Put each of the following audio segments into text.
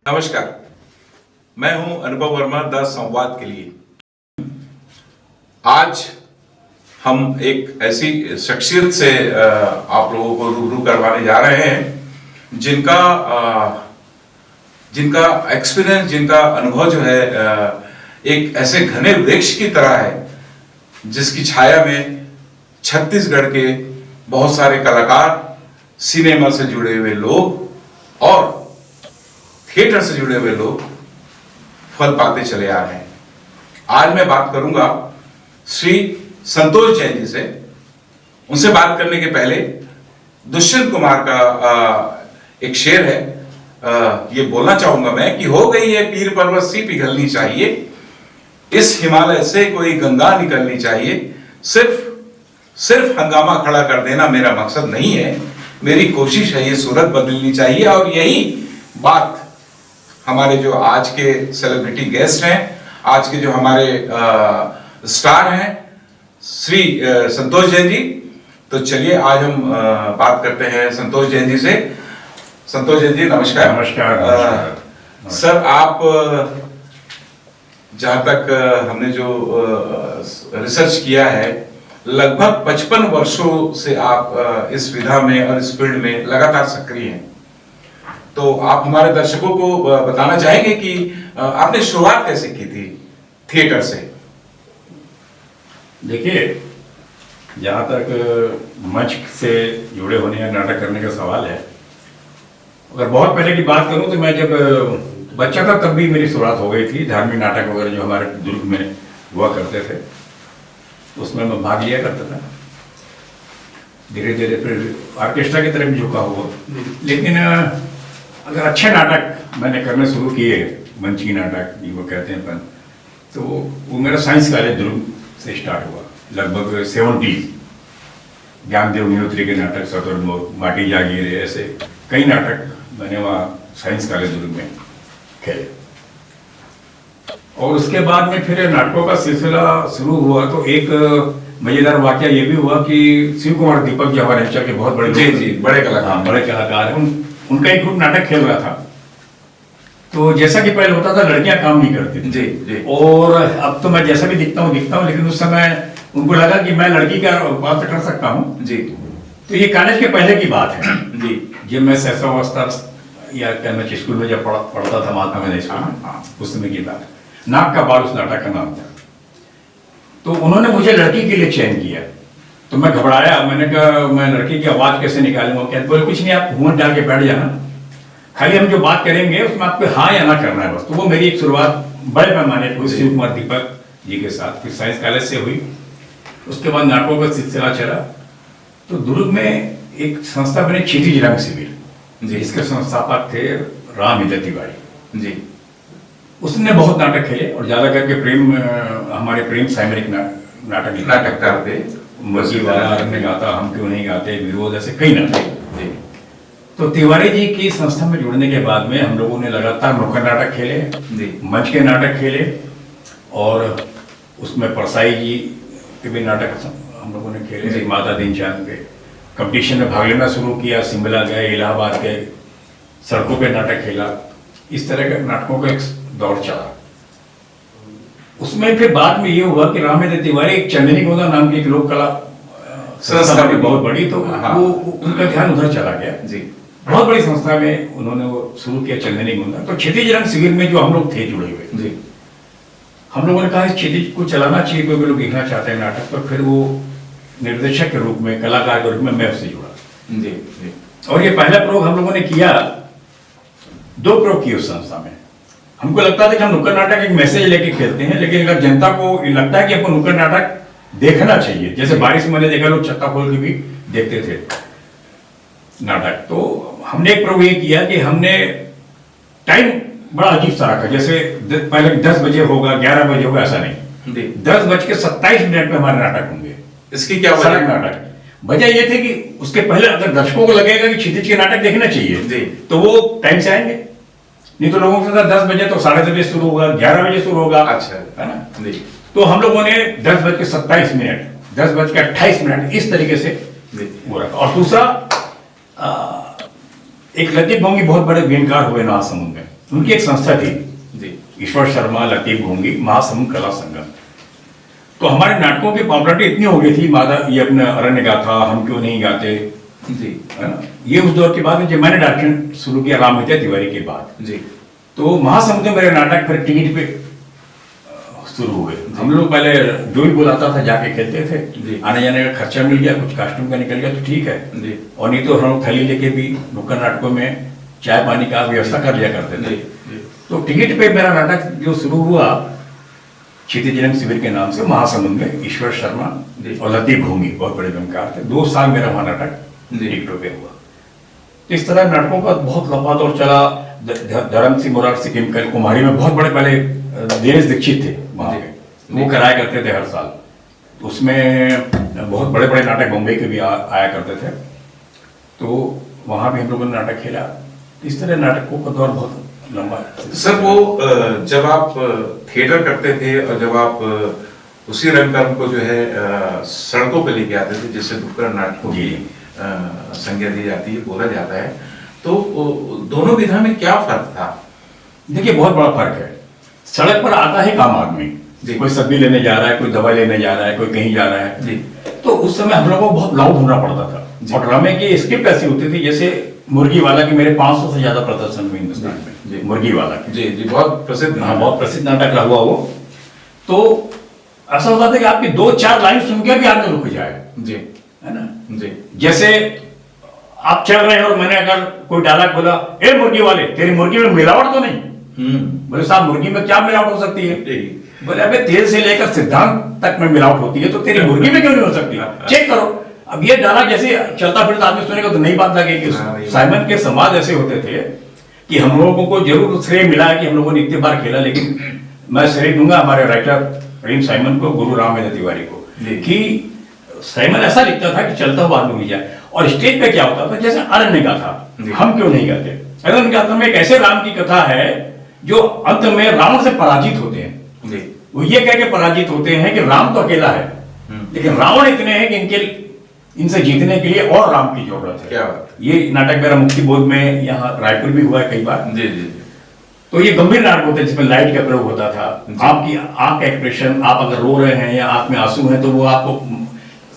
नमस्कार, मैं हूं अनुभव वर्मा द संवाद के लिए। आज हम एक ऐसी शख्सियत से आप लोगों को रूबरू करवाने जा रहे हैं जिनका एक्सपीरियंस, जिनका अनुभव जो है एक ऐसे घने वृक्ष की तरह है जिसकी छाया में छत्तीसगढ़ के बहुत सारे कलाकार, सिनेमा से जुड़े हुए लोग और थिएटर से जुड़े हुए लोग फल पाते चले आ रहे हैं। आज मैं बात करूंगा श्री संतोष जैन जी से। उनसे बात करने के पहले दुष्यंत कुमार का एक शेर है, ये बोलना चाहूंगा मैं कि हो गई है पीर पर्वत सी पिघलनी चाहिए, इस हिमालय से कोई गंगा निकलनी चाहिए। सिर्फ हंगामा खड़ा कर देना मेरा मकसद नहीं है, मेरी कोशिश है ये सूरत बदलनी चाहिए। और यही बात हमारे जो आज के सेलिब्रिटी गेस्ट हैं, आज के जो हमारे स्टार हैं श्री संतोष जैन जी। तो चलिए आज हम बात करते हैं संतोष जैन जी से। संतोष जैन जी नमस्कार। नमस्कार। सर, आप जहां तक हमने जो रिसर्च किया है, लगभग 55 वर्षों से आप इस विधा में और इस फील्ड में लगातार सक्रिय हैं। तो आप हमारे दर्शकों को बताना चाहेंगे कि आपने शुरुआत कैसे की थी थिएटर से? देखिए, जहाँ तक मंच से जुड़े होने या नाटक करने का सवाल है, अगर बहुत पहले की बात करूँ तो मैं जब बच्चा था तब भी मेरी शुरुआत हो गई थी। धार्मिक नाटक वगैरह जो हमारे दुर्ग में हुआ करते थे उसमें मैं भाग लिया करता था। धीरे धीरे फिर ऑर्केस्ट्रा की तरफ झुका हुआ। लेकिन अगर अच्छे नाटक मैंने करने शुरू किए, मंची नाटक जिनको कहते हैं अपन, तो वो मेरा साइंस कॉलेज दुर्ग से स्टार्ट हुआ। लगभग 70s ज्ञानदेव नीलोत्री के नाटक, सतुर्मोर, माटी जागीर, ऐसे कई नाटक मैंने वहाँ साइंस कॉलेज दुर्ग में खेले। और उसके बाद में फिर नाटकों का सिलसिला शुरू हुआ तो एक मजेदार वाकया ये भी हुआ कि शिव कुमार दीपक जो हमारे अंचल के बहुत बड़े बड़े कलाकार हैं, उनका एक ग्रुप नाटक खेल रहा था। तो जैसा कि पहले होता था, लड़कियां काम नहीं करती थी। जी। और अब तो मैं जैसा भी दिखता हूँ, लेकिन उस समय उनको लगा कि मैं लड़की का बात कर सकता हूँ जी। तो ये कॉलेज के पहले की बात है जी, जब मैं सहसावस्था या कहना स्कूल में जब पढ़ता था, महात्मा गांधी स्कूल में, उस समय की बात है। नाक का बाल उस नाटक का नाम था। तो उन्होंने मुझे लड़की के लिए चयन किया। तो मैं घबराया, मैंने कहा मैं लड़की की आवाज कैसे निकालूंगा? कहते बोले कुछ नहीं, आप घूंघट डाल के बैठ जाना, खाली हम जो बात करेंगे उसमें आपको हाँ या ना करना है बस। तो वो मेरी एक शुरुआत बड़े पैमाने पर शिव कुमार दीपक जी के साथ फिर साइंस कॉलेज से हुई। उसके बाद नाटकों का सिलसिला चला। तो दुर्ग में एक संस्था बनी, क्षितिज रंग शिविर, जिसके संस्थापक थे राम हिदय तिवारी जी। उसने बहुत नाटक खेले और ज्यादा करके हमारे प्रेम साइमरिक नाटककार थे। मस्जिद वाला रंग गाता, हम क्यों नहीं गाते, विरोध, ऐसे कई नाटक। तो तिवारी जी की संस्था में जुड़ने के बाद में हम लोगों ने लगातार नुक्कड़ नाटक खेले, मंच के नाटक खेले, और उसमें परसाई जी के भी नाटक हम लोगों ने खेले। माता दीनचंद के कंपटीशन में भाग लेना शुरू किया, शिमला गए, इलाहाबाद गए, सड़कों पे नाटक खेला। इस तरह के नाटकों का एक दौर चला। उसमें फिर बाद में ये हुआ कि राम हिदय तिवारी एक चंदनी गोदा नाम की एक लोक कला संस्था भी बहुत बड़ी, तो वो उनका ध्यान उधर चला गया जी। बहुत बड़ी संस्था में उन्होंने वो शुरू किया चंदनी गोदा। तो क्षितिज रंग शिविर में जो हम लोग थे जुड़े हुए जी, हम लोगों ने कहा इस क्षितिज को चलाना चाहिए, कोई लोग लिखना चाहते हैं नाटक। तो फिर वो निर्देशक के रूप में, कलाकार के रूप में मैं उससे जुड़ा जी। और ये पहला प्रयोग हम लोगों ने किया, 2 प्रयोग किए उस संस्था में। हमको लगता था कि हम नुक्कड़ नाटक एक मैसेज लेके खेलते हैं, लेकिन अगर जनता को लगता है कि आपको नुक्कड़ नाटक देखना चाहिए, जैसे बारिश में मैंने देखा लोग छत्ता खोल के भी देखते थे नाटक, तो हमने एक प्रयोग ये किया कि हमने टाइम बड़ा अजीब सा रखा। जैसे पहले 10 बजे होगा, 11 बजे होगा, ऐसा नहीं, 10:27 पे हमारे नाटक होंगे। इसकी क्या वजह? नाटक वजह ये थी कि उसके पहले अगर दर्शकों को लगेगा कि क्षितिज के नाटक देखना चाहिए जी, तो वो टाइम से आएंगे। नहीं तो लोगों को 10 बजे तो 10:30 बजे शुरू होगा, 11 बजे शुरू होगा, अच्छा है ना जी। तो हम लोगों ने 10:27, 10:28 इस तरीके से वो रखा। और दूसरा, एक लतीफ भोंगी बहुत बड़े बीनकार हुए महासमुंद में, उनकी एक संस्था थी जी ईश्वर शर्मा लतीफ घोंगी महासमुंद कला संगम। तो हमारे नाटकों की पॉपुलरिटी इतनी हो गई थी, माता ये अपने अरण्य गाथा, हम क्यों नहीं गाते, जी है ना, ये उस दौर की बात है जब मैंने डायरेक्शन शुरू किया राम विद्या तिवारी के बाद। जी तो महासमुंद में मेरे नाटक फिर टिकट पे शुरू हुए। हम लोग पहले जो भी बुलाता था जाके खेलते थे, आने जाने का खर्चा मिल गया, कुछ कास्ट्यूम का निकल गया तो ठीक है, और नहीं तो हम लोग थैली लेके भी नुक्कड़ नाटकों में चाय पानी का व्यवस्था कर लिया करते थे। तो टिकट पे मेरा नाटक जो शुरू हुआ क्षितिज रंग शिविर के नाम से महासमुंद में, ईश्वर शर्मा और लतीफ घोंगी बहुत बड़े गमकार थे। 2 साल मेरा वहाँ नाटक टिकटों पे हुआ। तो इस तरह नाटकों का बहुत लंबा दौर चला। धर्म सिंह मुरार सिक्किम कर कुमारी में बहुत बड़े पहले दिनेश दीक्षित थे वहाँ पे, वो कराया करते थे हर साल। तो उसमें बहुत बड़े बड़े नाटक बम्बई के भी आया करते थे, तो वहाँ भी हम लोगों ने नाटक खेला। इस तरह नाटकों का दौर बहुत लंबा है। सर वो जब आप थिएटर करते थे और जब आप उसी रंगकर्म को जो है सड़कों पे लेके आते थे, जिससे नुक्कड़ नाटकों की संज्ञा दी जाती है, बोला जाता है, तो दोनों विधा में क्या फर्क था? देखिए बहुत बड़ा फर्क है। सड़क पर आता है आम आदमी, कोई सब्जी लेने जा रहा है, कोई दवाई लेने जा रहा है, कोई कहीं जा रहा है जी। तो उस समय हम लोगों को बहुत लाउड होना पड़ता था, और ड्रामे की स्क्रिप्ट ऐसी होती थी जैसे मुर्गी वाला की मेरे 500 से ज्यादा प्रदर्शन हुए हिंदुस्तान में, मुर्गी वाला की। जी जी, बहुत प्रसिद्ध, हाँ बहुत प्रसिद्ध नाटक रहा हुआ वो। तो ऐसा होता था कि आपकी 2-4 लाइन सुन के भी आदमी रुक जाए जी, है ना जी। जैसे आप चल रहे हैं और मैंने अगर कोई डायलॉग बोला, ए मुर्गी वाले तेरी मुर्गी में मिलावट तो नहीं? बोले साहब मुर्गी में क्या मिलावट हो सकती है? बोले अबे तेल से लेकर सिद्धांत तक में मिलावट होती है, तो तेरी मुर्गी में क्यों नहीं हो सकती? चेक करो। अब ये डायलॉग जैसे चलता फिरता आदमी सुनेगा तो नई बात लगेगी। साइमन के समाज ऐसे होते थे कि हम लोगों को जरूर श्रेय मिला है कि हम लोगों ने इतने बार खेला, लेकिन मैं श्रेय दूंगा हमारे राइटर प्रेम साइमन को, गुरु राम तिवारी को, कि साइमन ऐसा लिखता था कि चलता हुआ आदमी मिल जाए। और स्टेज पे क्या होता था, जैसे अरण्य गाथा, हम क्यों नहीं गाते, अरण्य गाथा में एक ऐसे राम की कथा है जो अंत में रावण से पराजित होते हैं। वो ये कह के पराजित होते हैं कि राम तो अकेला है, लेकिन रावण इतने हैं कि इनसे जीतने के लिए और राम की जरूरत है। क्या ये नाटक मेरा मुक्ति बोध में यहाँ रायपुर भी हुआ है कई बार। जी जी। तो ये गंभीर नाटक होते हैं जिसमें लाइट का प्रयोग होता था। आपकी आंख का एक्सप्रेशन, आप अगर रो रहे हैं या आंख में आंसू हैं तो वो आपको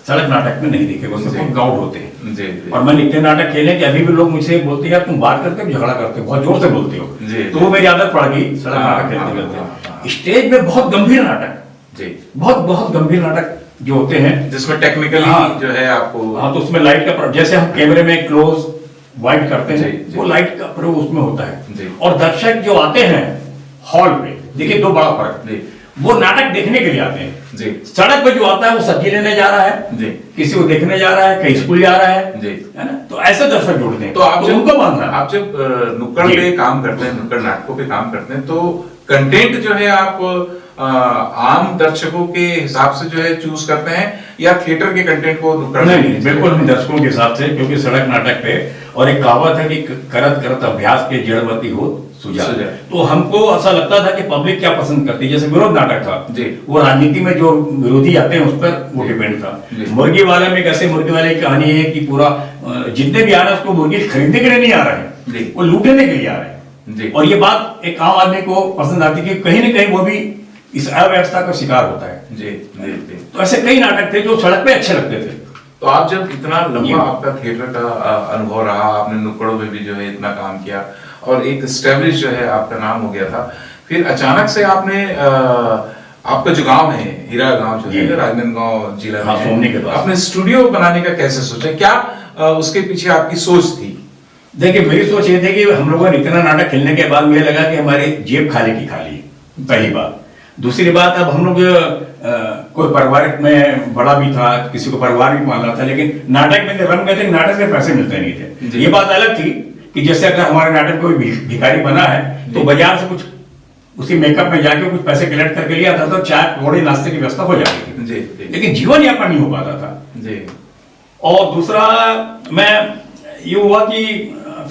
सड़क नाटक में नहीं दिखेगा, उसमें गाउड होते हैं। जी। और मैंने इतने नाटक खेले कि अभी भी लोग मुझसे बोलते हैं यार तुम बात करते हो झगड़ा करते हो, बहुत जोर से बोलते हो। तो वो मेरी आदत पड़ गई सड़क नाटक खेलते खेलते। स्टेज में बहुत गंभीर नाटक, बहुत गंभीर नाटक जो होते हैं जिसमें टेक्निकली जो है आपको, हाँ तो उसमें लाइट का, जैसे हम कैमरे में क्लोज वाइड करते हैं, वो लाइट का प्रयोग उसमें होता है। और दर्शक जो आते हैं हॉल पे, देखिए 2 बड़ा फर्क, वो नाटक देखने के लिए आते हैं। सड़क पे जो आता है वो सब्जी लेने जा रहा है, किसी को देखने जा रहा है, कहीं स्कूल जा रहा है ना, तो ऐसे दर्शक जुड़ते हैं। तो आप जब उनको मानना, आप जब नुक्कड़ पे काम करते हैं, नुक्कड़ नाटकों पे काम करते हैं, तो कंटेंट जो है आप आम दर्शकों के हिसाब से जो है चूज करते हैं या थिएटर के कंटेंट को नुक्कड़? नहीं, बिल्कुल हम दर्शकों के हिसाब से, क्योंकि सड़क नाटक पे और एक कहावत है कि करत करत अभ्यास के जड़वती हो सुजा। तो हमको ऐसा लगता था कि पब्लिक क्या पसंद करती है। जैसे विरोध नाटक था, वो राजनीति में जो विरोधी आते हैं उस पर वो डिपेंड था। मुर्गी वाले में कैसे, मुर्गी वाले की कहानी है कि पूरा जितने भी आ रहे हैं उसको मुर्गी खरीदने के लिए नहीं आ रहे हैं, वो लूटने के लिए आ रहे हैं। और ये बात एक आम आदमी को पसंद आती है कि कहीं ना कहीं वो भी इस अव्यवस्था का शिकार होता है। जी जी जी। तो ऐसे कई नाटक थे जो सड़क पे अच्छे लगते थे। तो आप जब इतना लंबा आपका थिएटर का अनुभव रहा, आपने नुक्कड़ों में भी जो है इतना काम किया और एक एस्टेब्लिश जो है आपका नाम हो गया था, फिर अचानक से आपने आपका जो गांव है हीरा गांव जो है राजनांदगांव जिला में, सोमनी के पास, अपने स्टूडियो बनाने का कैसे सोचा, क्या उसके पीछे आपकी सोच थी? देखिए मेरी सोच ये थी कि हम लोगों ने इतना नाटक खेलने के बाद मुझे लगा कि हमारी जेब खाली की खाली, पहली बात। दूसरी बात, अब हम लोग कोई पारिवारिक में बड़ा भी था, किसी को परिवार भी मान रहा था, लेकिन नाटक में रम गए थे, नाटक से पैसे मिलते नहीं थे। ये बात अलग थी कि जैसे अगर हमारे नाटक कोई भिखारी बना है तो बाजार से कुछ उसी मेकअप में जाके कुछ पैसे कलेक्ट करके लिया था तो चाय पकौड़े नाश्ते की व्यवस्था हो जाती थी, लेकिन जीवन यापन नहीं हो पाता था। और दूसरा मैं ये हुआ कि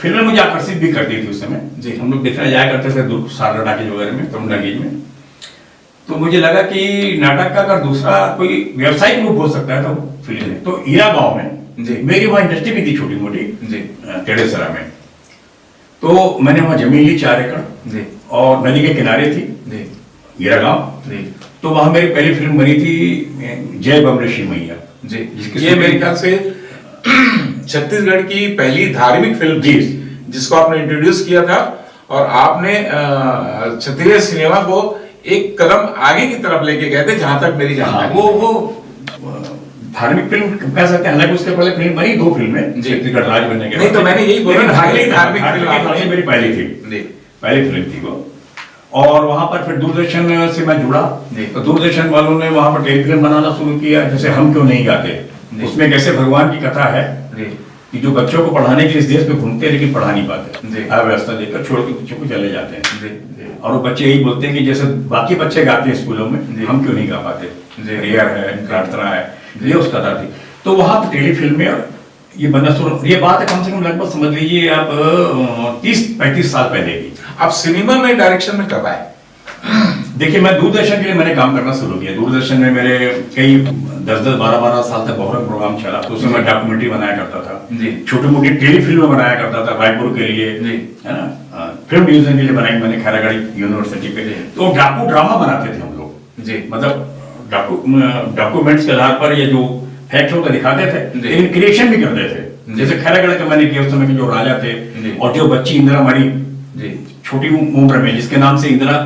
फिल्में मुझे आकर्षित भी करती थी उस समय। हम लोग देखने जाया करते थे दुर्ग सारदा टाकीज वगैरह में, तरुण टाकीज में। तो मुझे लगा कि नाटक का अगर दूसरा कोई व्यावसायिक रूप हो सकता है तो फिल्म में। तो हीरा गांव में मेरी वहाँ इंडस्ट्री भी थी छोटी मोटी टेढ़ेसरा में। तो मैंने वहाँ जमीन ली 4 एकड़ जी और नदी के किनारे थी जी गिरा गांव। जी तो वहाँ मेरी पहली फिल्म बनी थी जय बमरेशी मैया जी। जिसकी ये मेरे ख्याल से छत्तीसगढ़ की पहली धार्मिक फिल्म थी जिसको आपने इंट्रोड्यूस किया था और आपने छत्तीसगढ़ सिनेमा को एक कदम आगे की तरफ लेके गए थे, जहां तक मेरी जानकारी। वो धार्मिक फिल्म कह सकते हैं। हालांकि उसके पहले फिल्म बनी 2 फिल्में छत्तीसगढ़ राज बनने के बाद। नहीं तो मैंने यही बोला, धार्मिक फिल्म मेरी पहली थी, पहली फिल्म थी वो। और वहां पर फिर दूरदर्शन से मैं जुड़ा, तो दूरदर्शन वालों ने वहां पर टेलीफिल्म बनाना शुरू किया, जैसे हम क्यों नहीं गाते। उसमें कैसे भगवान की कथा है कि जो बच्चों को पढ़ाने के लिए इस देश में घूमते हैं लेकिन पढ़ा नहीं पाते, अव्यवस्था देखकर छोड़ के बच्चों को चले जाते हैं। और वो बच्चे यही बोलते हैं कि जैसे बाकी बच्चे गाते हैं स्कूलों में, हम क्यों नहीं गा पाते। प्रेयर है, प्रार्थना है, ये उस कथा थी। तो वहां पर टेलीफिल्म में ये बनना शुरू, ये बात है कम से कम लगभग समझ लीजिए आप 30-35 साल पहले की। आप सिनेमा में डायरेक्शन में कब आए? देखिए, मैं दूरदर्शन के लिए मैंने काम करना शुरू किया। दूरदर्शन में मेरे कई 10-10, 12-12 साल तक बहुत प्रोग्राम चला। तो उसमें मैं डॉक्यूमेंट्री बनाया करता था, छोटी मोटी टेलीफिल्म बनाया करता था रायपुर के लिए, है ना, फिल्म डिवीजन के लिए बनाई मैंने खैरागढ़ यूनिवर्सिटी पे। तो डाकू ड्रामा बनाते थे हम लोग, मतलब डॉक्यूमेंट्स के आधार पर ये जो फैक्ट होता दिखाते थे, लेकिन क्रिएशन भी करते थे। जैसे खैरागढ़ का मैंने किया, उस समय के जो राजा थे और जो बच्ची इंदिरा मरी छोटी उम्र में, जिसके नाम से इंदिरा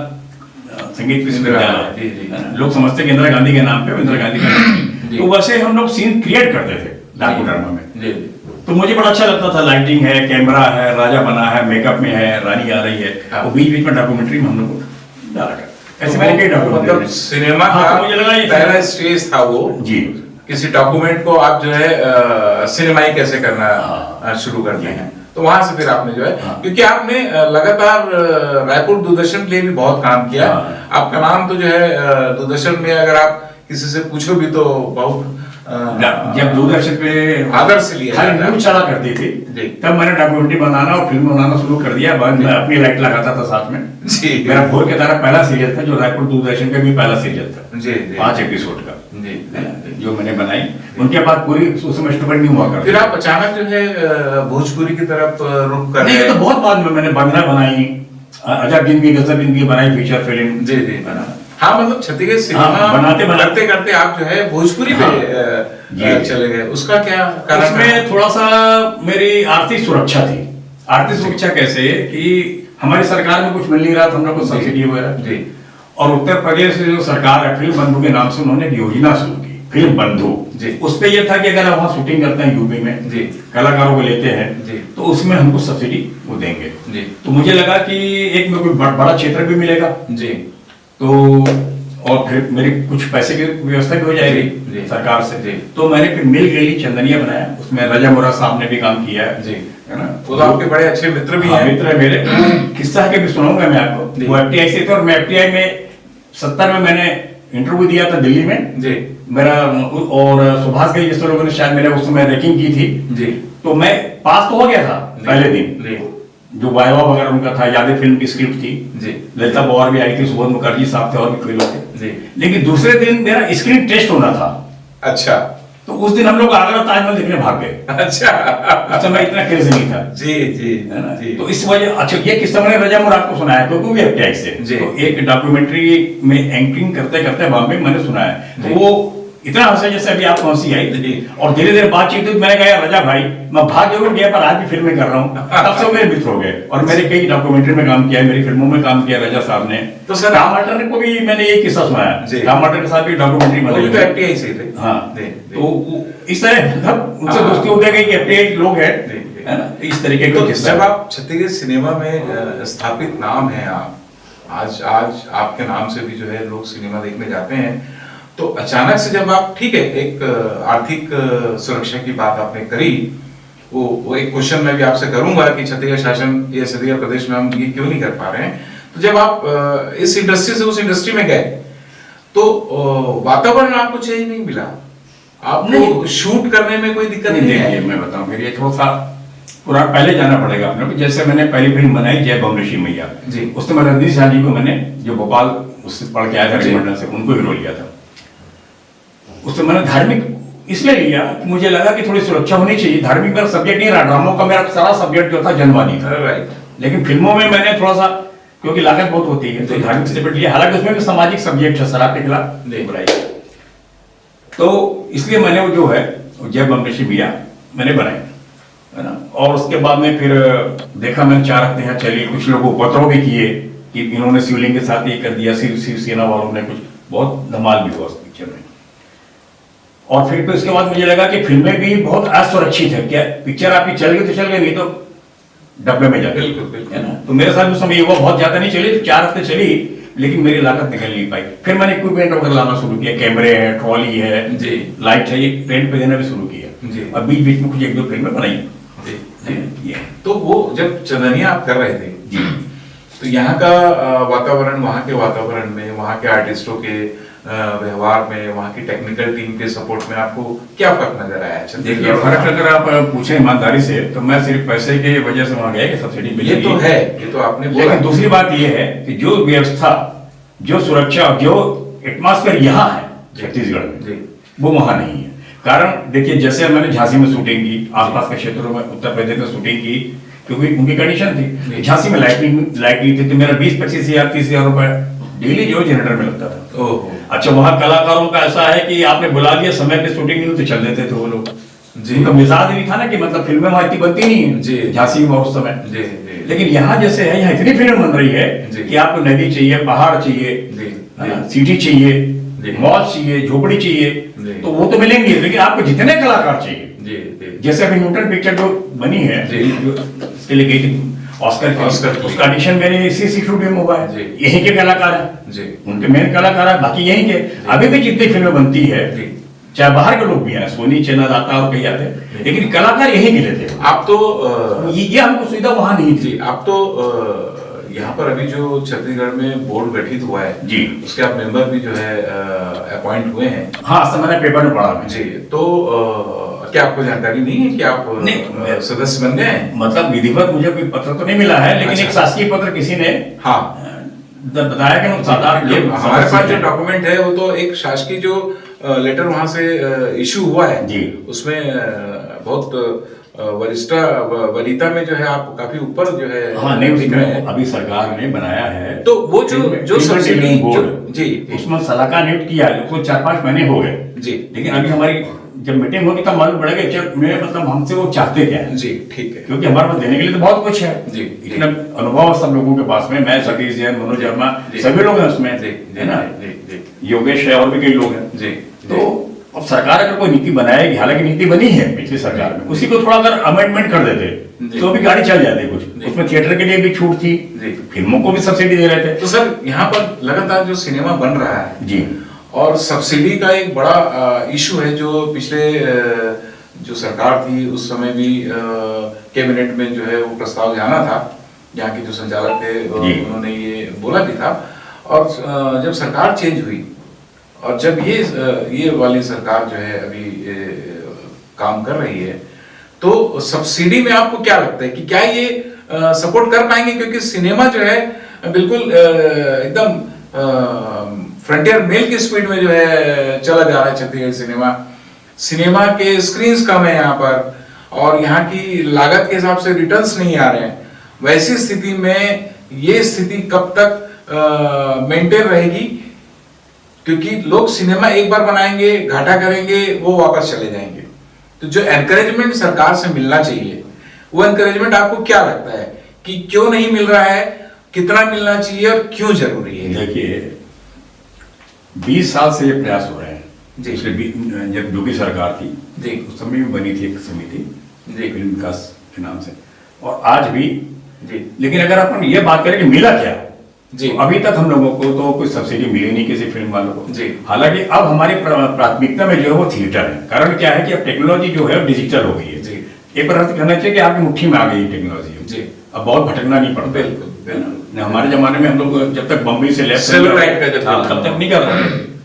संगीत विश्वविद्यालय, लोग समझते हैं इंदिरा गांधी के नाम पे, इंदिरा गांधी का नाम। तो वैसे हम लोग सीन क्रिएट करते थे डाकू ड्रामा में। तो मुझे बड़ा अच्छा लगता था, लाइटिंग है, कैमरा है, राजा बना है, मेकअप में है, रानी आ रही है, वो बीच बीच में डॉक्यूमेंट्री में हम लोग डाला कर। ऐसे मैंने कई डॉक्यूमेंट्री, मतलब सिनेमा का मुझे लगा ये पहला स्टेज था वो जी, किसी डॉक्यूमेंट को आप जो है सिनेमाई कैसे करना शुरू करते हैं। तो वहां से फिर आपने जो है, क्योंकि आपने लगातार रायपुर दूरदर्शन के लिए भी बहुत काम किया। आपका नाम तो जो है दूरदर्शन में अगर आप किसी से पूछो भी तो बहुत जब दूरदर्शन पे आदर से लिया न्यूज चला करती थी, तब मैंने डॉक्यूमेंट्री बनाना और फिल्म बनाना शुरू कर दिया। बाद में अपनी लाइट लगाता था साथ में जी। मेरा भोर के तारा पहला सीरियल था, जो रायपुर दूरदर्शन का भी पहला सीरियल था जी, 5 एपिसोड का जो मैंने बनाई। उनके बाद पूरी उस समय स्टूडेंट नहीं हुआ करती। फिर आप अचानक जो है भोजपुरी की तरफ रुख कर नहीं, तो बहुत बाद में मैंने बंगला बनाई, अजब जिंदगी गजब जिंदगी बनाई, फीचर फिल्म जी जी। हाँ, मतलब छत्तीसगढ़ सिनेमा बनाते करते आप जो है भोजपुरी पे चले गए, उसका क्या कारण? उसमें थोड़ा सा मेरी आर्थिक सुरक्षा थी। आर्थिक सुरक्षा कैसे कि हमारी सरकार में कुछ मिल नहीं रहा था हम लोग को सब्सिडी वगैरह, और उत्तर प्रदेश से जो सरकार है, फिल्म बंधु के नाम से उन्होंने एक योजना शुरू की, फिल्म बंधु। उस पे ये था कि अगर वहाँ शूटिंग करते हैं यूपी में, कलाकारों को लेते हैं, तो उसमें हमको सब्सिडी वो देंगे। तो मुझे लगा कि एक में कोई बड़ा क्षेत्र भी मिलेगा जी, तो और फिर मेरे कुछ पैसे की व्यवस्था भी हो जाएगी सरकार से। तो मैंने फिर मिल गई चंदनिया बनाया, उसमें रजा मोरा साहब ने भी काम किया है जी, है ना। वो तो आपके बड़े अच्छे मित्र भी हैं। मित्र है मेरे, किस्सा के भी सुनाऊंगा मैं आपको। वो एफटीआई से थे और मैं एफटीआई में 70 में मैंने इंटरव्यू दिया था दिल्ली में जी मेरा, और सुभाष गई जैसे लोगों ने शायद मेरे उस समय रैंकिंग की थी जी। तो मैं पास तो हो गया था पहले दिन, जो वायवा वगैरह उनका था, यादें फिल्म की स्क्रिप्ट थी जी, ललिता पवार भी आई थी, सुबोध मुखर्जी साहब थे और भी कोई लोग थे। लेकिन दूसरे दिन मेरा स्क्रीन टेस्ट होना था। अच्छा। तो उस दिन हम लोग आगरा ताजमहल देखने भाग गए। अच्छा। उस समय इतना क्रेज नहीं था जी जी, है ना जी। तो इस वजह, अच्छा ये किस्सा मैंने रजा मुराद को सुनाया क्योंकि वो भी एफटीआई से, तो एक डॉक्यूमेंट्री में एंकरिंग करते करते बॉम्बे मैंने सुनाया, तो वो इतना हंसा जैसे अभी आप हंसी आई, और धीरे धीरे बातचीत हुई। मैंने कहा रजा भाई मैं भाग जरूर गया पर आज भी फिल्में कर रहा हूँ। तब से मेरे मित्र हो गए और मैंने कई डॉक्यूमेंट्री में काम किया, मेरी फिल्मों में काम किया रजा साहब ने। तो सर टमाटर को भी मैंने ये किस्सा सुनाया, टमाटर के साथ भी डॉक्यूमेंट्री बनाई। हाँ, तो इस तरह उनसे दोस्ती हो गई कि एफटीआई लोग हैं, है ना, इस तरीके का किस्सा। जब आप छत्तीसगढ़ सिनेमा में स्थापित नाम है, आप आज आपके नाम से भी जो है लोग सिनेमा देखने जाते हैं, तो अचानक से जब आप, ठीक है, एक आर्थिक सुरक्षा की बात आपने करी, वो एक क्वेश्चन मैं भी आपसे करूंगा कि छत्तीसगढ़ शासन या छत्तीसगढ़ प्रदेश में हम ये क्यों नहीं कर पा रहे हैं। तो जब आप इस इंडस्ट्री से उस इंडस्ट्री में गए, तो वातावरण आपको चेंज नहीं मिला? आपको शूट करने में कोई दिक्कत नहीं है? मैं बताऊं, फिर ये थोड़ा सा पूरा पहले जाना पड़ेगा अपने को। जैसे मैंने पहली फिल्म बनाई जय बमरेशी मैया जी, उस समय रणधीर शाह जी को मैंने, जो भोपाल उससे पढ़ के आया था मंडल से, उनको हीरो लिया था। उससे मैंने धार्मिक इसलिए लिया कि मुझे लगा कि थोड़ी सुरक्षा होनी चाहिए। धार्मिक मेरा सब्जेक्ट नहीं रहा, ड्रामों का मेरा सारा सब्जेक्ट जो था जनवादी था लेकिन फिल्मों में मैंने थोड़ा सा, क्योंकि लागत बहुत होती है तो धार्मिक से निपट लिया, हालांकि उसमें भी सामाजिक सब्जेक्ट है, शराब के खिलाफ बुराई, तो इसलिए मैंने वो जो है जय बम्बेशी मियां मैंने बनाई, है ना। और उसके बाद में फिर देखा मैंने 4 हफ्ते यहाँ चली, कुछ लोग उपद्रव भी किए कि इन्होंने शिवलिंग के साथ ये कर दिया, शिवसेना वालों ने कुछ बहुत धमाल भी हुआ उस पिक्चर में। और फिर उसके बाद मुझे लगा कि फिल्में भी बहुत असुरक्षित है, क्या पिक्चर आपकी चल गई तो चल गई, नहीं तो डब्बे में जाके, है ना। तो मेरे साथ उस समय वो बहुत ज्यादा नहीं चली, 4 हफ्ते चली, लेकिन मेरी लागत निकल नहीं पाई। फिर मैंने इक्विपमेंट वगैरह लाना शुरू किया, कैमरे हैं, ट्रॉली है, लाइट है, रेंट पे देना भी शुरू किया। अब बीच बीच में कुछ 1-2 फिल्में बनाई। तो वो जब चंदनिया आप कर रहे थे जी, तो यहाँ का वातावरण, वहाँ के वातावरण में, वहाँ के आर्टिस्टों के व्यवहार में, वहाँ की टेक्निकल टीम के सपोर्ट में आपको क्या फर्क नजर आया? देखिए, फर्क अगर आप पूछे ईमानदारी से तो मैं सिर्फ पैसे की वजह से वहाँ गया कि सब्सिडी मिली, ये तो है, ये तो आपने बोला। लेकिन दूसरी बात ये है कि जो व्यवस्था, जो सुरक्षा, जो एटमॉस्फेयर यहाँ है छत्तीसगढ़ में, वो वहाँ नहीं है। कारण देखिए, जैसे मैंने झांसी में शूटिंग की, आसपास के क्षेत्रों में उत्तर प्रदेश में शूटिंग की, क्योंकि उनकी कंडीशन थी। झांसी में लाइट नहीं थी, तो मेरा 20-25 हज़ार 30 हज़ार रुपए डेली जो जनरेटर में लगता था। अच्छा, वहाँ कलाकारों का ऐसा है कि आपने बुला दिया, समय पे शूटिंग नहीं हुई तो चल देते थे वो लोग। उनका मिजाज नहीं था ना कि मतलब फिल्में वहाँ इतनी बनती नहीं है झांसी में उस समय। लेकिन यहाँ जैसे है, यहाँ इतनी फिल्म बन रही है कि आपको नदी चाहिए, पहाड़ चाहिए, सिटी चाहिए, मॉल चाहिए, झोपड़ी चाहिए, तो वो तो मिलेंगे, लेकिन आपको जितने कलाकार चाहिए, जैसे अभी न्यूटन पिक्चर जो बनी है, इसके लिए गई थी ऑस्कर, उसका ऑडिशन मेरे इसी स्टूडियो में हुआ है, यहीं के कलाकार हैं, उनके मेन कलाकार हैं, बाकी यहीं के। अभी भी जितनी फिल्में बनती है, चाहे बाहर के लोग भी हैं, सोनी चैनल आता है और कहीं आते हैं, लेकिन कलाकार यहीं के लेते हैं। आप तो ये हमको सुविधा वहां नहीं थी। आप तो यहाँ पर अभी जो छत्तीसगढ़ में बोर्ड गठित हुआ है जी, उसके आप मेंबर भी जो है अपॉइंट हुए हैं। हाँ, मैंने पेपर में पढ़ा जी। तो क्या आपको जानकारी नहीं है कि आप सदस्य बन गए? मतलब विधिवत मुझे कोई पत्र तो नहीं मिला है, लेकिन एक शासकीय पत्र किसी ने बताया कि हमारे पास जो डॉक्यूमेंट है वो तो एक शासकीय जो लेटर वहां से इशू हुआ है जी, उसमें बहुत वरीयता में जो है आप काफी ऊपर जो है। हाँ, नहीं, उसमें अभी सरकार ने बनाया है, तो वो जो सब्सिडी जी, उसमें सलाहकार नियुक्त किया है, उसको 4-5 महीने हो गए जी। लेकिन अभी हमारी जब मीटिंग होगी तब मालूम पड़ेगा मतलब हमसे वो चाहते क्या है जी। ठीक है, क्योंकि हमारे पास देने के लिए तो बहुत कुछ है जी, इतना अनुभव सब लोगों के पास में, मैं, सतीश जैन, मनोज वर्मा, सभी लोग हैं उसमें, है ना, योगेश है और भी कई लोग हैं जी। तो अब सरकार अगर कोई नीति बनाएगी, हालांकि नीति बनी है पिछली सरकार में, उसी को थोड़ा अगर अमेंडमेंट कर देते तो भी गाड़ी चल जाती कुछ। उसमें थिएटर के लिए भी छूट थी, फिल्मों को भी सब्सिडी दे रहे थे। तो सर, यहाँ पर लगातार जो सिनेमा बन रहा है जी, और सब्सिडी का एक बड़ा इशू है, जो पिछले जो सरकार थी उस समय भी कैबिनेट में जो है वो प्रस्ताव जाना था, यहाँ के जो संचालक थे उन्होंने ये बोला भी था। और जब सरकार चेंज हुई और जब ये वाली सरकार जो है अभी काम कर रही है, तो सब्सिडी में आपको क्या लगता है कि क्या ये सपोर्ट कर पाएंगे? क्योंकि सिनेमा जो है बिल्कुल एकदम फ्रंटियर मेल की स्पीड में जो है चला जा रहा है छत्तीसगढ़ सिनेमा के स्क्रीन्स कम है यहाँ पर, और यहाँ की लागत के हिसाब से रिटर्न्स नहीं आ रहे हैं। वैसी स्थिति में ये स्थिति कब तक मेंटेन रहेगी? क्योंकि लोग सिनेमा एक बार बनाएंगे, घाटा करेंगे, वो वापस चले जाएंगे। तो जो एनकरेजमेंट सरकार से मिलना चाहिए, वो एनकरेजमेंट आपको क्या लगता है कि क्यों नहीं मिल रहा है, कितना मिलना चाहिए और क्यों जरूरी है? देखिए, 20 साल से ये प्रयास हो रहे हैं जी। जब योगी सरकार थी जी, उस समय भी बनी थी एक समिति जी, फिल्म विकास के नाम से, और आज भी जी। लेकिन अगर अपन ये बात करें कि मिला क्या जी, तो अभी तक हम लोगों को तो कोई सब्सिडी मिली नहीं किसी फिल्म वालों को जी। हालांकि अब हमारी प्राथमिकता में जो है वो थिएटर है। कारण क्या है कि अब टेक्नोलॉजी जो है डिजिटल हो गई है जी। एक बार कहना चाहिए कि आपकी मुट्ठी में आ गई टेक्नोलॉजी जी। अब बहुत भटकना नहीं पड़ता। बिल्कुल, हमारे जमाने में हम लोग जब तक बम्बई से लेफ्ट तब तक नहीं कर रहे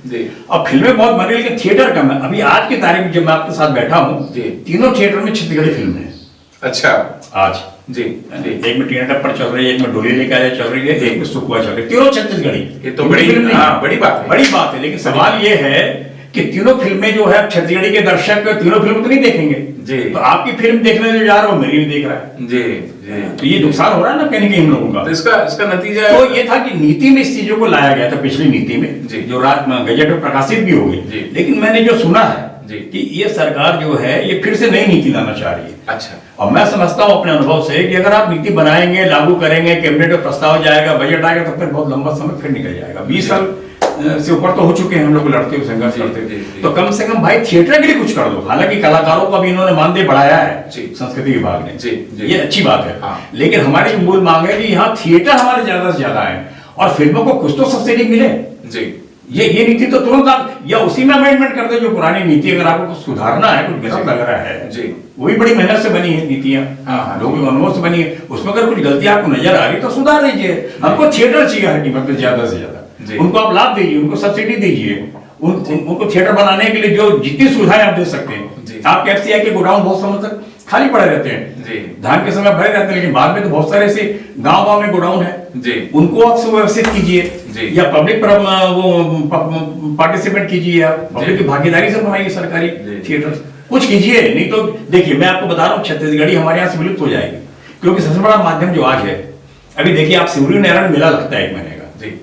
थे। अब फिल्में बहुत बन रही, लेकिन थिएटर कम है। अभी आज की तारीख जब मैं आपके साथ बैठा हूँ, तीनों थिएटर में छत्तीसगढ़ी फिल्म है। अच्छा, आज जी, एक में टीना टप्पर चल रही है, एक में डोली लेकर आया चल रही है, एक में सुखुआ चल रही है, तीनों छत्तीसगढ़ी। ये तो बड़ी बात है। लेकिन सवाल ये है कि तीनों फिल्में जो है छत्तीसगढ़ी के दर्शक तीनों फिल्म तो नहीं देखेंगे जी। तो आपकी फिल्म देखने जो जा रहा हूँ मेरी भी देख रहा है। जी जी। तो ये नुकसान हो रहा है ना कहीं ना कहीं हम लोगों का। तो इसका नतीजा तो ये था कि नीति में इस चीजों को लाया गया था, पिछली नीति में जी। जो रात में गजट में प्रकाशित भी हो जी। गई, लेकिन मैंने जो सुना है जी। कि ये सरकार जो है ये फिर से नई नीति लाना चाह रही है। अच्छा। और मैं समझता हूँ अपने अनुभव से कि अगर आप नीति बनाएंगे, लागू करेंगे, कैबिनेट में प्रस्ताव जाएगा, बजट आएगा, तब तक बहुत लंबा समय फिर निकल जाएगा। 20 साल से ऊपर तो हो चुके हैं हम लोग लड़ते हुए, संघर्ष करते हुए। तो कम से कम भाई थिएटर के लिए कुछ कर दो। हालांकि कलाकारों का भी इन्होंने मानदेय बढ़ाया है संस्कृति विभाग ने, ये अच्छी बात है। लेकिन हमारी मूल मांग है कि यहाँ थिएटर हमारे ज्यादा से ज्यादा है और फिल्मों को कुछ तो सब्सिडी मिले। ये नीति तो तुरंत आप या उसी में अमेंडमेंट कर दो जो पुरानी नीति, अगर आपको कुछ सुधारना है, कुछ गलत लग रहा है, वो भी बड़ी मेहनत से बनी है नीतियां, लोगों के अनुभव से बनी है, उसमें अगर कुछ गलती आपको नजर आ रही तो सुधार दीजिए। हमको थिएटर चाहिए हर कीमत पे ज्यादा से ज्यादा, उनको आप लाभ दीजिए, उनको सब्सिडी दीजिए, उनको थिएटर बनाने के लिए जो जितनी सुविधाएं आप दे सकते हैं। आप एफसीआई के गोडाउन बहुत समय तक खाली पड़े रहते हैं, धान के समय भरे रहते हैं, लेकिन बाद में तो बहुत सारे ऐसे गांव में गोडाउन है, उनको आप सुव्यवस्थित कीजिए या पब्लिक पर वो पार्टिसिपेट कीजिए, आप पब्लिक की भागीदारी से बनाइए सरकारी थिएटर, कुछ कीजिए। नहीं तो देखिए मैं आपको बता रहा हूँ छत्तीसगढ़ी हमारे यहाँ से विलुप्त हो जाएगी, क्योंकि सबसे बड़ा माध्यम जो आज है, अभी देखिए आप सिवरी नारायण मेला लगता है 1 महीने का,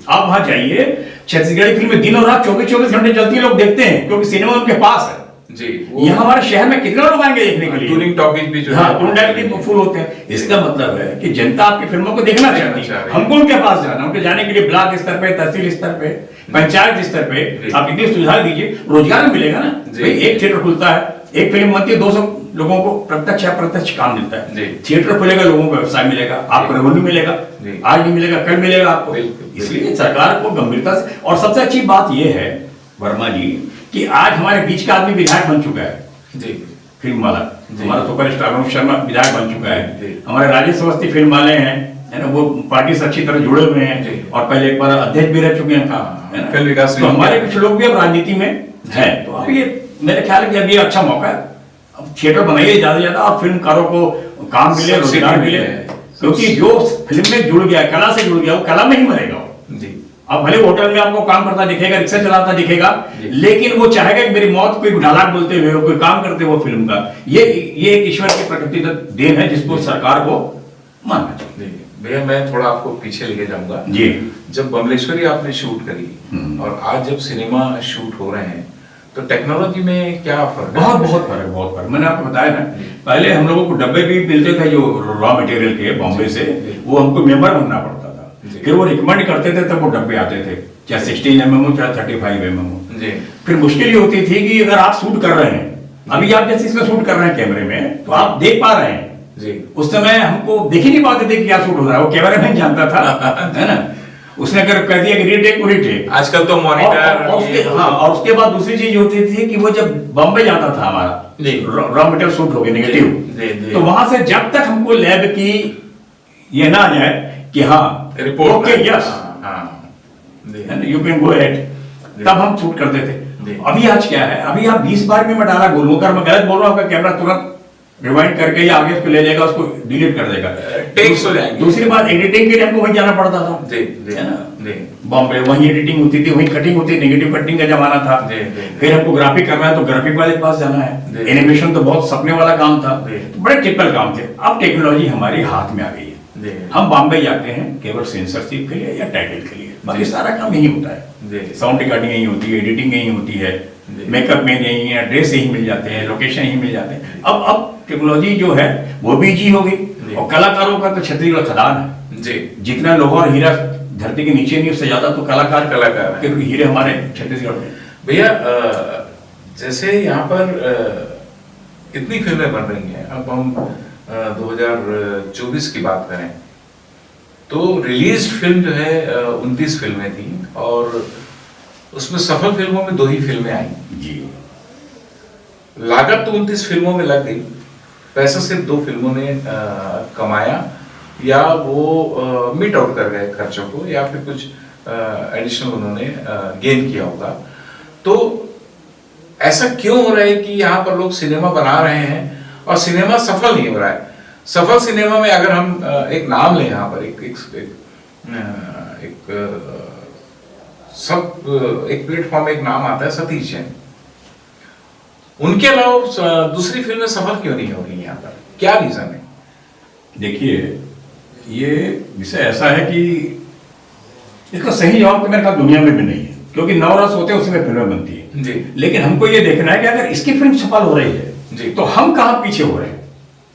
आप वहां जाइए, छत्तीसगढ़ी फिल्में दिन और रात 24-24 घंटे चलती है, लोग देखते हैं क्योंकि सिनेमा उनके पास है। यहाँ हमारे शहर में कितने लोग आएंगे देखने के लिए, टूरिंग टॉकीज भी जो है फुल होते हैं। इसका मतलब है कि जनता आपकी फिल्मों को देखना चाहती है, हमको उनके पास जाना, उनके जाने के लिए ब्लॉक स्तर पे, तहसील स्तर पे, पंचायत स्तर पे आप इतनी सुविधा दीजिए, रोजगार मिलेगा ना। भाई एक थिएटर खुलता है, एक फिल्म बनती है, 200 लोगों को प्रत्यक्ष अप्रत्यक्ष काम मिलता है। थिएटर खुलेगा, लोगों को व्यवसाय मिलेगा, आपको रेवेन्यू मिलेगा, आज नहीं मिलेगा कल मिलेगा आपको। इसलिए सरकार को गंभीरता से, और सबसे अच्छी बात यह है वर्मा जी कि आज हमारे बीच का आदमी विधायक बन चुका है, फिल्म वाला, हमारा सुपरस्टार अनुप शर्मा विधायक बन चुका है, हमारे राजेश अवस्थी फिल्म वाले हैं, है ना, वो पार्टी से अच्छी तरह जुड़े हुए हैं और पहले एक बार अध्यक्ष भी रह चुके हैं। फिल्म विकास तो हमारे कुछ लोग भी अब राजनीति में है, तो अब ये मेरे ख्याल कि अब ये अच्छा मौका है, अब थिएटर बनाइए ज्यादा से ज्यादा और फिल्मकारों को काम मिले, रोजगार मिले, क्योंकि जो फिल्म में जुड़ गया, कला से जुड़ गया, वो कला में ही मरेगा। अब भले होटल में आपको काम करता दिखेगा, रिक्शा चलाता दिखेगा, लेकिन वो चाहेगा कि मेरी मौत कोई डायलॉग बोलते हुए, कोई काम करते हुए फिल्म का। ये एक ईश्वर की प्रकृतिगत देन है जिसको सरकार को मानना चाहिए। भैया मैं थोड़ा आपको पीछे लेके जाऊंगा जी। जब बमलेश्वरी आपने शूट करी और आज जब सिनेमा शूट हो रहे हैं, तो टेक्नोलॉजी में क्या फर्क है? बहुत फर्क। मैंने आपको बताया ना, पहले हम लोगों को डब्बे भी मिलते थे जो रॉ मटेरियल के बॉम्बे से, वो हमको मेंबर बनना पड़ता था, फिर वो रिकमेंड करते थे तब वो डब्बे आते थे, चाहे 16 mm हो चाहे 35 mm हो। फिर मुश्किल ये होती थी कि अगर आप शूट कर रहे हैं, अभी आप जैसे इसमें शूट कर रहे हैं कैमरे में, तो आप देख पा रहे हैं, उस समय हमको देख ही नहीं पाते थे कि क्या शूट हो रहा है, वो कैमरा मैन जानता था, है ना, उसने अगर कह दिया कि रीटेक, आजकल तो मॉनिटर। और उसके बाद दूसरी चीज होती थी कि वो जब बॉम्बे जाता था हमारा रॉ मटेरियल शूट हो गया नेगेटिव, तो वहां से जब तक हमको लैब की ये ना आ जाए कि हाँ report, okay yes you can go ahead, तब हम शूट करते थे। अभी आज क्या है, अभी आप 20 बार में मैं डाला बोलूं, अगर मैं गलत बोल रहा हूं, आपका कैमरा तुरंत रिवाइंड करके या आगे उसको ले जाएगा, उसको डिलीट कर देगा, टेक्स हो जाएंगे। दूसरी बात एडिटिंग के लिए हमको वहीं जाना पड़ता था, है ना, बॉम्बे वहीं एडिटिंग होती थी, वहीं कटिंग होती थी, नेगेटिव कटिंग का जमाना था। फिर हमको ग्राफिक करना है तो ग्राफिक वाले के पास जाना है, एनिमेशन तो बहुत सपने वाला काम था, बड़े टिपिकल काम थे। अब टेक्नोलॉजी हमारे हाथ में आ गई है, हम बॉम्बे जाते हैं केवल सेंसरशिप के लिए या टाइटल के लिए, बाकी सारा काम यही होता है, साउंड रिकॉर्डिंग यही होती है, एडिटिंग यही होती है, मेकअप में यही है, ड्रेस यही मिल जाते हैं, लोकेशन यही मिल जाते हैं। अब टेक्नोलॉजी जो है वो भी जी हो गई, और कलाकारों का तो छत्तीसगढ़ खदान है, जितना लोहा और हीरा धरती के नीचे नहीं, उससे ज्यादा तो कलाकार के हीरे हमारे छत्तीसगढ़ में। भैया जैसे यहाँ पर इतनी फिल्में बन रही हैं, अब हम 2024 की बात करें तो रिलीज फिल्म जो है 29 फिल्में थी, और उसमें सफल फिल्मों में 2 ही फिल्में आई जी। लागत तो 29 फिल्मों में लग गई, पैसा सिर्फ 2 फिल्मों ने कमाया, या वो मीट आउट कर गए खर्चों को, या फिर कुछ एडिशनल उन्होंने गेन किया होगा। तो ऐसा क्यों हो रहा है कि यहाँ पर लोग सिनेमा बना रहे हैं और सिनेमा सफल नहीं हो रहा है? सफल सिनेमा में अगर हम एक नाम लें, यहाँ पर एक प्लेटफॉर्म एक नाम आता है, सतीश जैन। उनके अलावा दूसरी फिल्में सफल क्यों नहीं हो रही यहाँ पर, क्या रीजन है? देखिए, ये विषय ऐसा है कि इसका सही जवाब तो मेरे ख्याल दुनिया में भी नहीं है, क्योंकि 9 रस होते हैं उसी में फिल्में बनती है जी। लेकिन हमको ये देखना है कि अगर इसकी फिल्म सफल हो रही है जी। तो हम कहाँ पीछे हो रहे हैं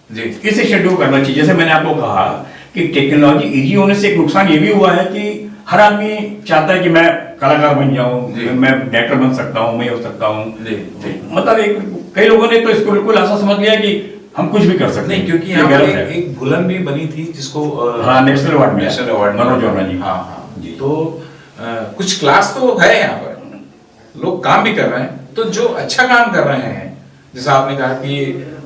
जी। इसे शेड्यूल करना चाहिए। जैसे मैंने आपको कहा कि टेक्नोलॉजी इजी होने से एक नुकसान ये भी हुआ है कि हर आदमी चाहता है कि मैं कलाकार बन जाऊं, मैं डायरेक्टर बन सकता हूं, मैं हो सकता हूं। मतलब एक कई लोगों ने तो इसको बिल्कुल ऐसा समझ लिया कि हम कुछ भी कर सकते नहीं, क्योंकि यहाँ पर एक भुलन भी बनी थी जिसको हाँ नेशनल अवार्ड में, नेशनल अवार्ड मनोज वर्मा जी। हाँ हाँ जी। तो कुछ क्लास तो है यहाँ पर, लोग काम भी कर रहे हैं, तो जो अच्छा काम कर रहे हैं, जैसा आपने कहा कि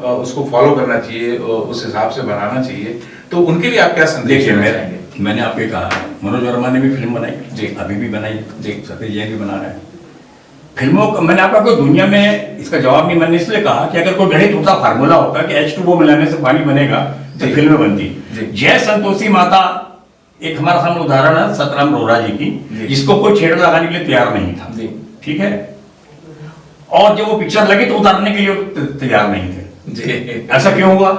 उसको फॉलो करना चाहिए और उस हिसाब से बनाना चाहिए, तो उनके लिए आप क्या संदेश देना चाहेंगे? मैंने आपको कहा मनोज वर्मा ने भी फिल्म बनाई जी, अभी भी बनाई जी, सतीश जैन भी बना रहे हैं फिल्मों को। मैंने आपको दुनिया में इसका जवाब नहीं, मैंने इसलिए कहा कि अगर कोई गणित होता फार्मूला होता कि H2O मिलाने से पानी बनेगा तो फिल्में बनती। जय संतोषी माता एक हमारा सामने उदाहरण है सतराम रोहरा जी की, जिसको कोई छेड़ लगाने के लिए तैयार नहीं था, ठीक है, और जब वो पिक्चर लगी तो उतारने के लिए तैयार नहीं थे। ऐसा क्यों हुआ?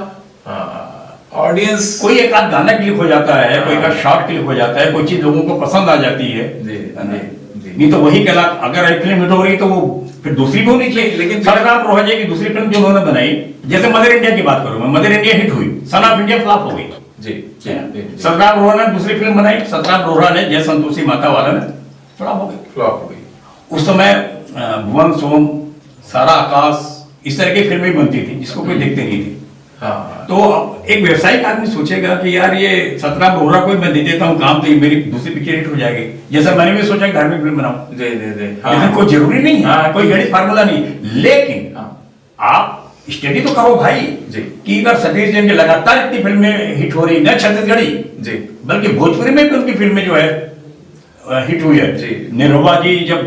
ऑडियंस कोई एक आध गाना क्लिक हो जाता है, कोई एक शॉर्ट क्लिक हो जाता है, कोई चीज लोगों को पसंद आ जाती है, नहीं तो वही कला अगर एक फिल्म हिट हो रही तो वो फिर दूसरी भी होनी चाहिए। लेकिन सतराम रोहरा जी की दूसरी फिल्म जो उन्होंने बनाई, जैसे मदर इंडिया की बात करूं मैं, मदर इंडिया हिट हुई, सन ऑफ इंडिया फ्लॉप हो गई जी। सतराम रोहरा ने दूसरी फिल्म बनाई, सतराम रोहरा ने जय संतोषी माता वाला ने फ्लॉप हो गई। उस समय भुवन सोम, सारा आकाश, इस तरह की फिल्में बनती थी जिसको कोई देखते नहीं थी। तो एक व्यवसायिक आदमी सोचेगा कि यार ये सतराम रोहरा को मैं दे देता हूँ काम, तो ये मेरी दूसरी पिक्चर हिट हो जाएगी। जैसा मैंने भी सोचा कि धार्मिक फिल्म बनाऊं, लेकिन कोई जरूरी नहीं है, कोई गणित फार्मूला नहीं, लेकिन आप स्टडी तो करो भाई कि अगर सतीश जैन की लगातार इतनी फिल्में हिट हो रही, न छत्तीसगढ़ी बल्कि भोजपुरी में भी उनकी फिल्में जो है हिट हुई है। निरहुआ जी जब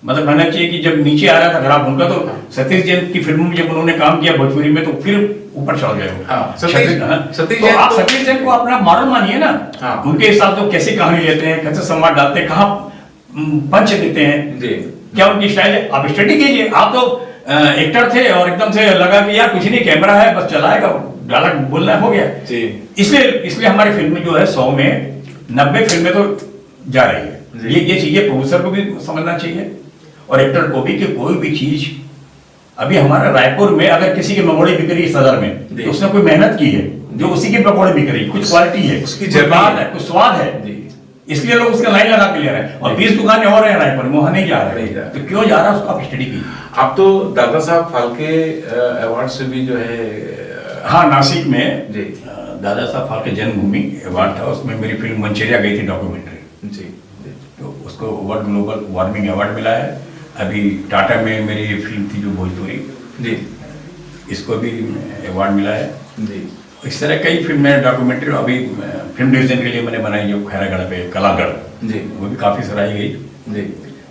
मतलब कहना चाहिए कि जब नीचे आ रहा था ग्राफ उनका, तो सतीश जैन की फिल्मों में जब उन्होंने काम किया भोजपुरी में तो फिर ऊपर चढ़ गए। तो आप सतीश जैन को अपना मॉडल मानिए ना, उनके हिसाब से कैसी कहानी लेते हैं, कैसे संवाद डालते हैं, कहाँ पंच देते हैं, क्या उनकी स्टाइल है, आप स्टडी कीजिए। आप तो एक्टर थे और एकदम से लगा कि यार कुछ नहीं, कैमरा है बस चलाएगा, डायलॉग बोलना हो गया। इसलिए हमारी फिल्म जो है 100 में 90 फिल्में तो जा रही है। ये चीजें प्रोड्यूसर को भी समझना चाहिए और एक्टर को भी कि कोई भी चीज, अभी हमारा रायपुर में अगर किसी की पकौड़ी बिक रही है सदर में, तो उसने कोई मेहनत की है जो उसी की पकौड़ी बिक रही, कुछ क्वालिटी है, उसकी जबान है, कुछ स्वाद है, इसलिए लोग उसका लाइन लगा के ले रहे हैं। और 20 दुकानें और हैं रायपुर में, वहां नहीं जा रहे, तो क्यों जा रहा है उसको आप स्टडी कीजिए। आप तो दादा साहब फाल्के अवार्ड से भी जो है, हाँ नासिक में दादा साहब फाल्के जन्मभूमि अवार्ड था, उसमें मेरी फिल्म मंचेरिया गई थी डॉक्यूमेंट्री जी, तो उसको वर्ल्ड ग्लोबल वार्मिंग अवार्ड मिला है। अभी टाटा में मेरी फिल्म थी जो भोजपुरी जी, इसको भी अवार्ड मिला है जी। इस तरह कई फिल्में डॉक्यूमेंट्री अभी फिल्म डिवीजन के लिए मैंने बनाई जो खैरागढ़ पे कलागढ़ जी, वो भी काफ़ी सराही गई जी।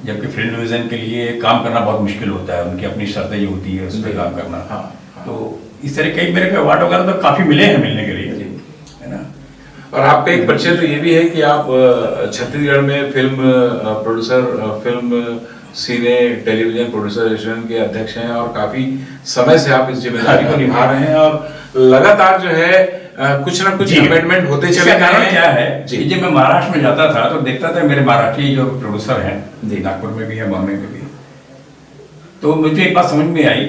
जबकि फिल्म डिवीजन के लिए काम करना बहुत मुश्किल होता है, उनकी अपनी शर्तें जो होती है उस पर काम करना। हाँ, तो इस तरह कई मेरे को अवार्ड वगैरह तो काफ़ी मिले हैं मिलने के लिए, है ना। और आपका एक परिचय तो ये भी है कि आप छत्तीसगढ़ में फिल्म प्रोड्यूसर, फिल्म सीने टेलीविजन प्रोड्यूसर एसोसिएशन के अध्यक्ष हैं और काफी समय से आप इस जिम्मेदारी को निभा रहे हैं और लगातार जो है कुछ ना कुछ अमेंडमेंट होते चले जा रहे हैं। क्या है कि जब मैं महाराष्ट्र में जाता था तो देखता था मेरे मराठी जो प्रोड्यूसर हैं, नागपुर में भी है, बॉम्बे में भी, तो मुझे एक बात समझ में आई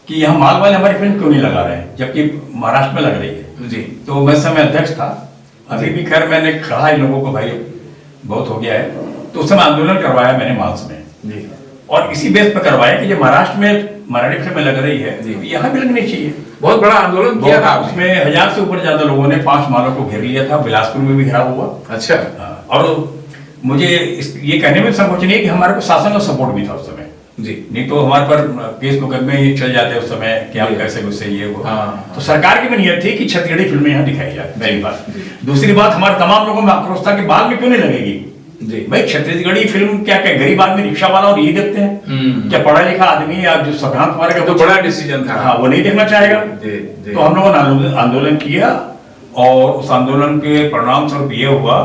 कि यहाँ माल वाले हमारी फिल्म क्यों नहीं लगा रहे हैं जबकि महाराष्ट्र में लग रही है जी। तो मैं समय अध्यक्ष था, अभी भी खैर मैंने कहा इन लोगों को भाई बहुत हो गया है, तो उस समय आंदोलन करवाया मैंने माल्स में जी। और इसी बेस पर करवाया कि जब महाराष्ट्र में मराठी फिल्में लग रही है तो यहाँ भी लगनी चाहिए। बहुत बड़ा आंदोलन किया था, उसमें 1000 से ऊपर ज्यादा लोगों ने 5 मालों को घेर लिया था, बिलासपुर में भी घेराव हुआ। अच्छा। और मुझे ये कहने में संकोच नहीं है कि हमारे को शासन का सपोर्ट भी था उस समय जी, नहीं तो हमारे पर केस मुकदमे ही चल जाते उस समय कि आप कैसे गुस्से ये वो। तो सरकार की भी नियत थी कि छत्तीसगढ़ी फिल्में यहाँ दिखाई जाए, पहली बात। दूसरी बात, हमारे तमाम लोगों में आक्रोश था कि बाद में क्यों नहीं लगेगी भाई छत्तीसगढ़ी फिल्म, क्या क्या गरीब आदमी रिक्शा वाला और ये देखते हैं, क्या पढ़ा लिखा आदमी या जो संक्रांत हमारे का तो बड़ा डिसीजन था, हाँ वो नहीं देखना चाहेगा। तो हम लोगों ने आंदोलन किया और उस आंदोलन के परिणाम स्वरूप ये हुआ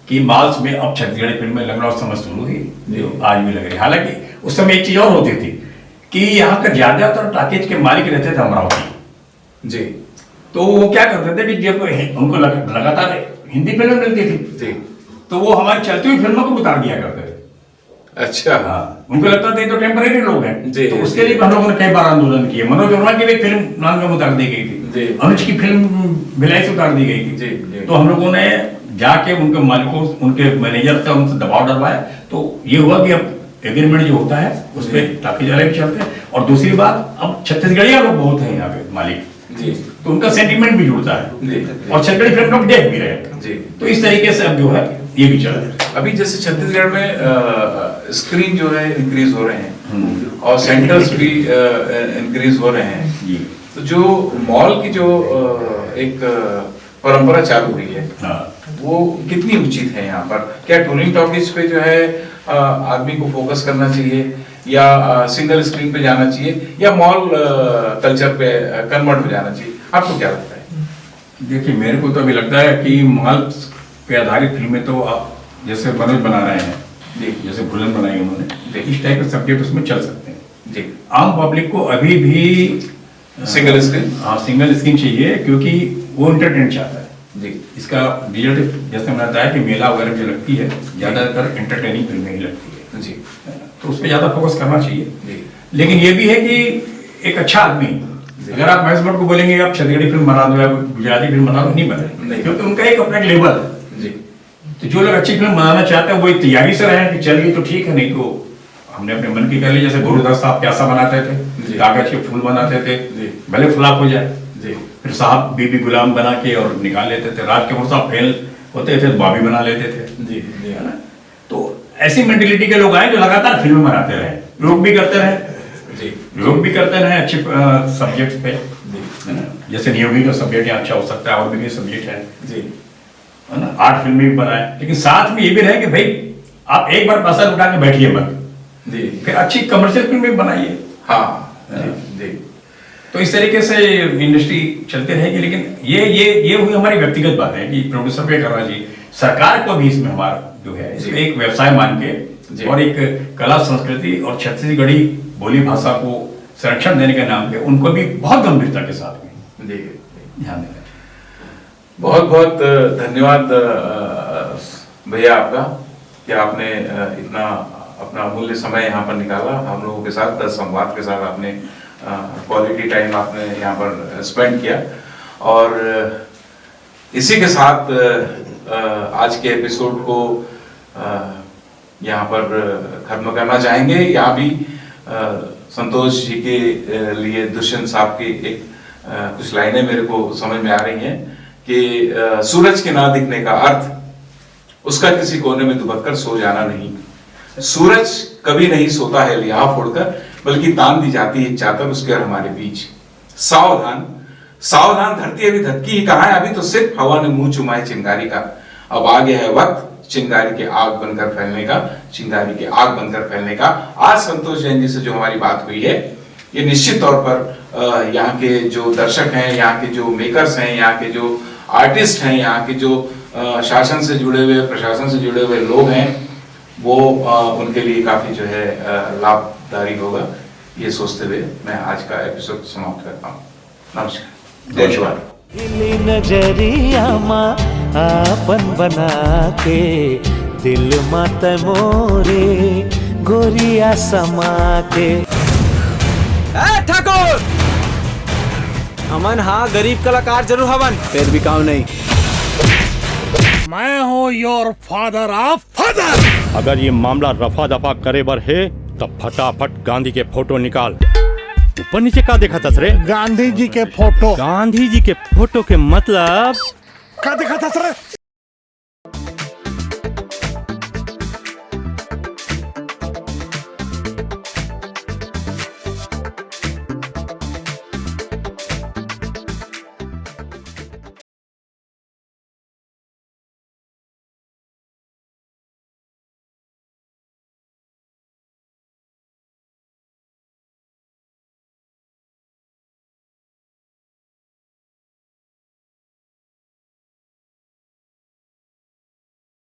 कि माल्स में अब छत्तीसगढ़ी फिल्में लगना उस समय शुरू हुई, जो आज भी लग रही। हालांकि उस समय एक चीज और होती थी कि यहाँ का ज्यादातर टाकीज के मालिक रहते थे अमरावती। जी। तो वो क्या करते थे कि जब उनको लगातार हिंदी फिल्म मिलती थी जी। तो वो हमारी चलती हुई फिल्मों को उतार दिया करते थे। अच्छा। हाँ, उनको लगता था ये तो टेम्परेरी लोग हैं। जी, तो उसके लिए हम लोगों ने कई बार आंदोलन किए। मनोज वर्मा की भी एक फिल्म नाम में उतार दी गई जी। थी, अनुज की फिल्म भिलाई से उतार दी गई थी। जी, जी। तो हम लोगों ने जाके उनके मालिकों, उनके मैनेजर से उनसे दबाव डलवाया। तो ये हुआ कि अब एग्रीमेंट जो होता है उस पर टाकीज वाले भी चलते हैं। और दूसरी बात, अब छत्तीसगढ़िया लोग बहुत हैं यहाँ पे मालिक जी। तो उनका सेंटीमेंट भी जुड़ता है जी। और छत्तीसगढ़ी फिल्म लोग देख भी रहे हैं। जी। तो इस तरीके से अब जो है ये भी चल रहा है। अभी जैसे छत्तीसगढ़ में स्क्रीन जो है इंक्रीज हो रहे हैं और सेंटर्स भी इंक्रीज हो रहे हैं। जी। तो जो मॉल की जो एक परंपरा चालू हुई है, हाँ। वो कितनी उचित है यहाँ पर? क्या टूरिंग टॉकीज पे जो है आदमी को फोकस करना चाहिए या सिंगल स्क्रीन पे जाना चाहिए या मॉल कल्चर पे कन्वर्ट हो जाना चाहिए? आपको क्या लगता है? देखिए, मेरे को तो अभी लगता है कि मॉल पे आधारित फिल्में तो आप जैसे मनोज बना रहे हैं जी। जैसे भुलन बनाई जी। उन्होंने, इस टाइप के सब्जेक्ट उसमें चल सकते हैं। जी। आम पब्लिक को अभी भी सिंगल स्क्रीन? हाँ, सिंगल स्क्रीन चाहिए क्योंकि वो एंटरटेन चाहता है। जी। इसका रिजल्ट जैसे मैंने बताया कि मेला वगैरह जो लगती है ज्यादातर एंटरटेनिंग फिल्में ही लगती है। जी। तो उस पर ज्यादा फोकस करना चाहिए। जी। लेकिन ये भी है कि एक अच्छा आदमी, अगर आप महेश भट्ट को बोलेंगे आप छत्तीसगढ़ी फिल्म बना दो या गुजराती फिल्म बना दो, नहीं बने, क्योंकि उनका एक अपना एक लेवल है। जी। तो जो लोग अच्छी फिल्म बनाना चाहते हैं वो एक तैयारी से रहे कि चलिए तो ठीक है, नहीं तो हमने अपने मन की कर ली। जैसे गुरुदास साहब प्यासा बनाते थे, कागज के फूल बनाते थे, भले फ्लॉप हो जाए, फिर साहब बीबी गुलाम बना के और निकाल लेते थे। राजकपूर साहब फेल होते थे तो बॉबी बना लेते थे। जी। जी। है ना? तो ऐसी मेंटेलिटी के लोग आए जो लगातार फिल्में बनाते रहे, लोग भी करते रहे। जी। लोग भी करते रहे अच्छे सब्जेक्ट पे, है ना? जैसे नियोगी का सब्जेक्ट यहाँ अच्छा हो सकता है और भी सब्जेक्ट है जी। है ना? आर्ट फिल्म भी बनाए, लेकिन साथ में ये भी रहे कि भाई आप एक बार पैसा लुटा के बैठिए मत, जी। फिर अच्छी कमर्शियल फिल्म भी बनाइए। हाँ। जी। तो इस तरीके से इंडस्ट्री चलती रहेगी। लेकिन ये हुई हमारी व्यक्तिगत बात है कि प्रोड्यूसर पे करना चाहिए। सरकार को भी इसमें हमारा जो है इसमें एक व्यवसाय मान के और एक कला संस्कृति और छत्तीसगढ़ी बोली भाषा को संरक्षण देने के नाम पे उनको भी बहुत गंभीरता के साथ में ध्यान देना। बहुत बहुत धन्यवाद भैया आपका कि आपने इतना अपना अमूल्य समय यहाँ पर निकाला हम लोगों के साथ, संवाद के साथ आपने क्वालिटी टाइम आपने यहाँ पर स्पेंड किया। और इसी के साथ आज के एपिसोड को यहाँ पर खत्म करना चाहेंगे। यहाँ भी संतोष जी के लिए दुष्यंत साहब की एक कुछ लाइनें मेरे को समझ में आ रही हैं कि सूरज के ना दिखने का अर्थ उसका किसी कोने में दुबक कर सो जाना नहीं। सूरज कभी नहीं सोता है लिहाफ ओढ़कर, बल्कि तान दी जाती है चादर उसके और हमारे बीच। सावधान सावधान, धरती अभी धटकी ही कहाँ है, अभी तो सिर्फ हवा ने मुंह चुमाए चिंगारी का। अब आ गया है वक्त चिंगारी के आग बनकर फैलने का, चिंगारी के आग बनकर फैलने का। आज संतोष जैन जी से जो हमारी बात हुई है, ये निश्चित तौर पर यहाँ के जो दर्शक हैं, यहाँ के जो मेकर्स हैं, यहाँ के जो आर्टिस्ट हैं, यहाँ के जो शासन से जुड़े हुए, प्रशासन से जुड़े हुए लोग हैं, वो उनके लिए काफी जो है लाभदायी होगा। ये सोचते हुए मैं आज का एपिसोड समाप्त करता हूँ। नमस्कार, जय जवान। नजरिया माँ आपन बना के दिल मत मोरे गोरिया समा के। ठाकुर अमन हाँ गरीब कलाकार जरूर हवन, फिर भी काम नहीं। मैं हूँ योर फादर ऑफ फादर। अगर ये मामला रफा दफा करे बर है तब फटाफट गांधी के फोटो निकाल। ऊपर नीचे का देखा था रे? गांधी जी के फोटो। गांधी जी के फोटो के मतलब क्या देखा था सर?